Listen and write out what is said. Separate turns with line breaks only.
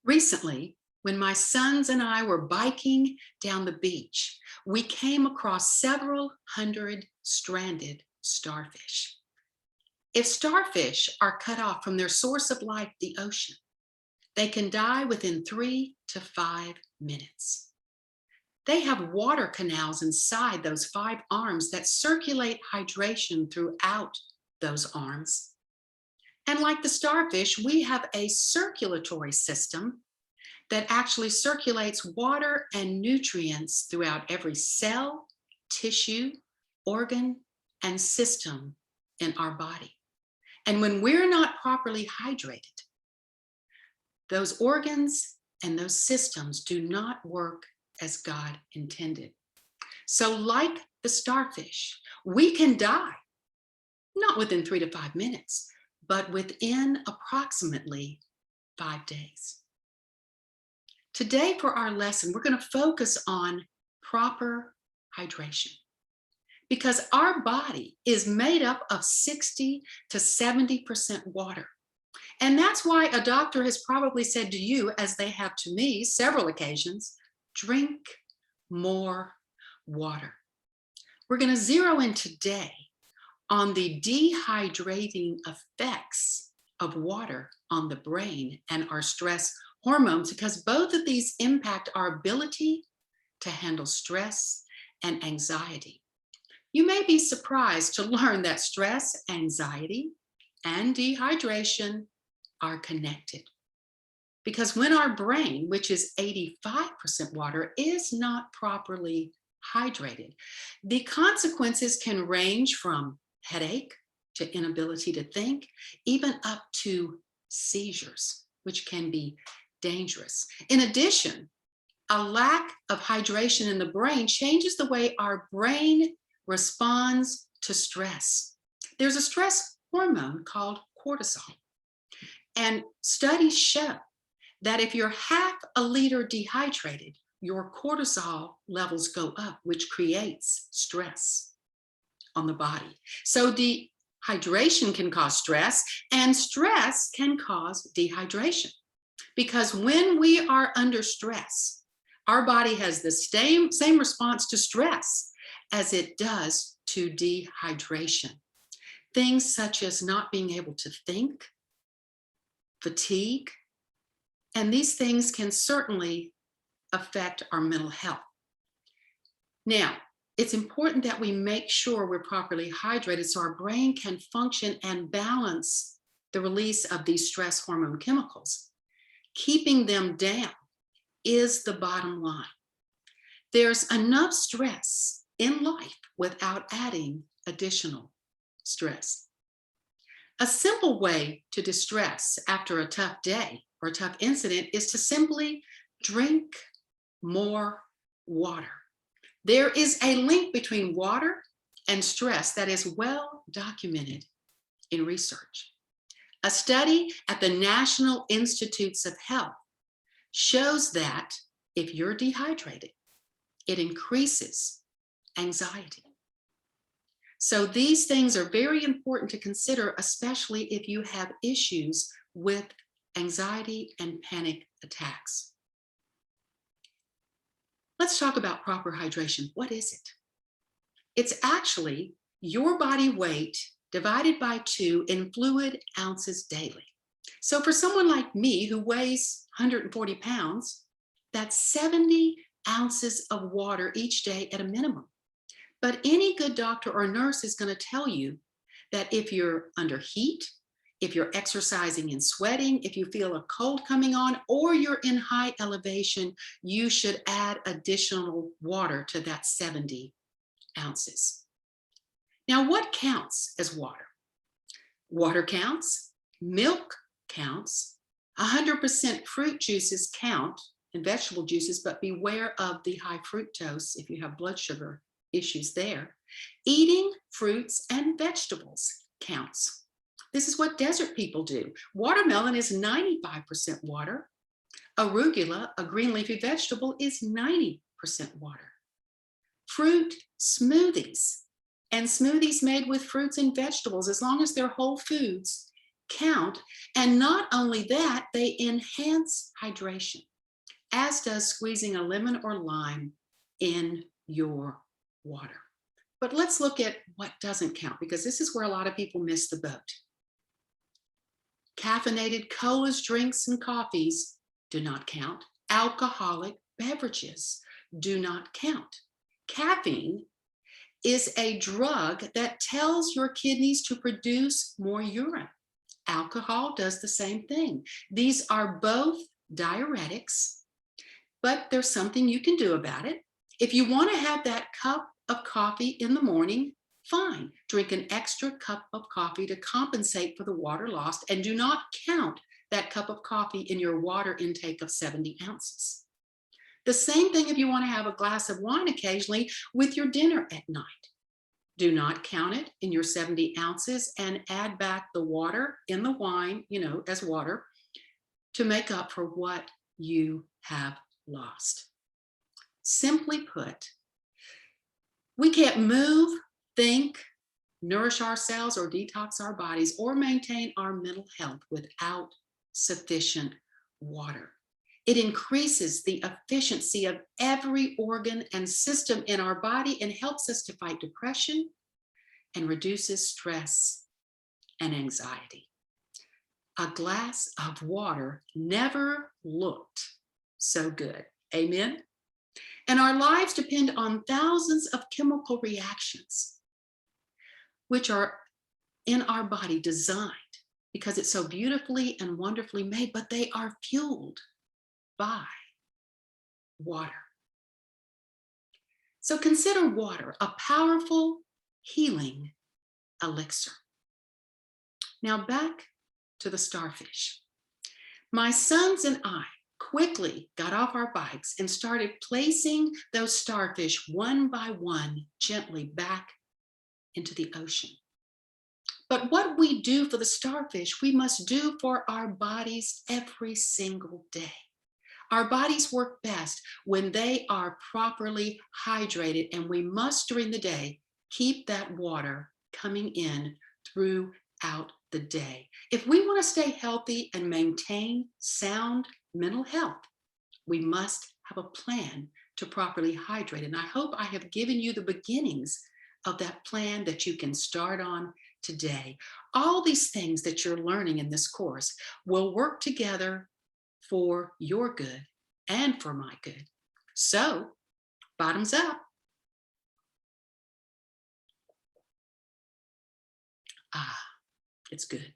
Recently, when my sons and I were biking down the beach, we came across several hundred stranded starfish. If starfish are cut off from their source of life, the ocean, they can die within 3 to 5 minutes. They have water canals inside those 5 arms that circulate hydration throughout those arms. And like the starfish, we have a circulatory system that actually circulates water and nutrients throughout every cell, tissue, organ, and system in our body. And when we're not properly hydrated, those organs and those systems do not work as God intended. So, like the starfish, we can die, not within 3 to 5 minutes, but within approximately 5 days. Today, for our lesson, we're going to focus on proper hydration because our body is made up of 60 to 70% water. And that's why a doctor has probably said to you, as they have to me several occasions, drink more water. We're going to zero in today on the dehydrating effects of water on the brain and our stress hormones, because both of these impact our ability to handle stress and anxiety. You may be surprised to learn that stress, anxiety, and dehydration are connected. Because when our brain, which is 85% water, is not properly hydrated, the consequences can range from headache to inability to think, even up to seizures, which can be dangerous. In addition, a lack of hydration in the brain changes the way our brain responds to stress. There's a stress hormone called cortisol. And studies show that if you're half a liter dehydrated, your cortisol levels go up, which creates stress on the body. So dehydration can cause stress, and stress can cause dehydration. Because when we are under stress, our body has the same response to stress as it does to dehydration. Things such as not being able to think, fatigue, and these things can certainly affect our mental health. Now, it's important that we make sure we're properly hydrated so our brain can function and balance the release of these stress hormone chemicals. Keeping them down is the bottom line. There's enough stress in life without adding additional stress. A simple way to distress after a tough day or a tough incident is to simply drink more water. There is a link between water and stress that is well documented in research. A study at the National Institutes of Health shows that if you're dehydrated, it increases anxiety. So these things are very important to consider, especially if you have issues with anxiety and panic attacks. Let's talk about proper hydration. What is it? It's actually your body weight divided by 2 in fluid ounces daily. So for someone like me who weighs 140 pounds, that's 70 ounces of water each day at a minimum. But any good doctor or nurse is going to tell you that if you're under heat, if you're exercising and sweating, if you feel a cold coming on, or you're in high elevation, you should add additional water to that 70 ounces. Now, what counts as water? Water counts, milk counts, 100% fruit juices count, and vegetable juices, but beware of the high fructose if you have blood sugar issues there. Eating fruits and vegetables counts. This is what desert people do. Watermelon is 95% water. Arugula, a green leafy vegetable, is 90% water. Fruit smoothies and smoothies made with fruits and vegetables, as long as they're whole foods, count. And not only that, they enhance hydration, as does squeezing a lemon or lime in your water. But let's look at what doesn't count, because this is where a lot of people miss the boat. Caffeinated colas, drinks, and coffees do not count. Alcoholic beverages do not count. Caffeine is a drug that tells your kidneys to produce more urine. Alcohol does the same thing. These are both diuretics, but there's something you can do about it. If you want to have that cup of coffee in the morning, fine. Drink an extra cup of coffee to compensate for the water lost, and do not count that cup of coffee in your water intake of 70 ounces. The same thing if you want to have a glass of wine occasionally with your dinner at night. Do not count it in your 70 ounces and add back the water in the wine, as water, to make up for what you have lost. Simply put, we can't move, think, nourish ourselves, or detox our bodies, or maintain our mental health without sufficient water. It increases the efficiency of every organ and system in our body and helps us to fight depression and reduces stress and anxiety. A glass of water never looked so good. Amen? And our lives depend on thousands of chemical reactions, which are in our body designed because it's so beautifully and wonderfully made, but they are fueled by water. So consider water a powerful healing elixir. Now back to the starfish. My sons and I quickly got off our bikes and started placing those starfish one by one gently back into the ocean. But what we do for the starfish, we must do for our bodies every single day. Our bodies work best when they are properly hydrated, and we must, during the day, keep that water coming in throughout the day. If we want to stay healthy and maintain sound mental health, we must have a plan to properly hydrate. And I hope I have given you the beginnings of that plan that you can start on today. All these things that you're learning in this course will work together for your good and for my good. So, bottoms up. It's good.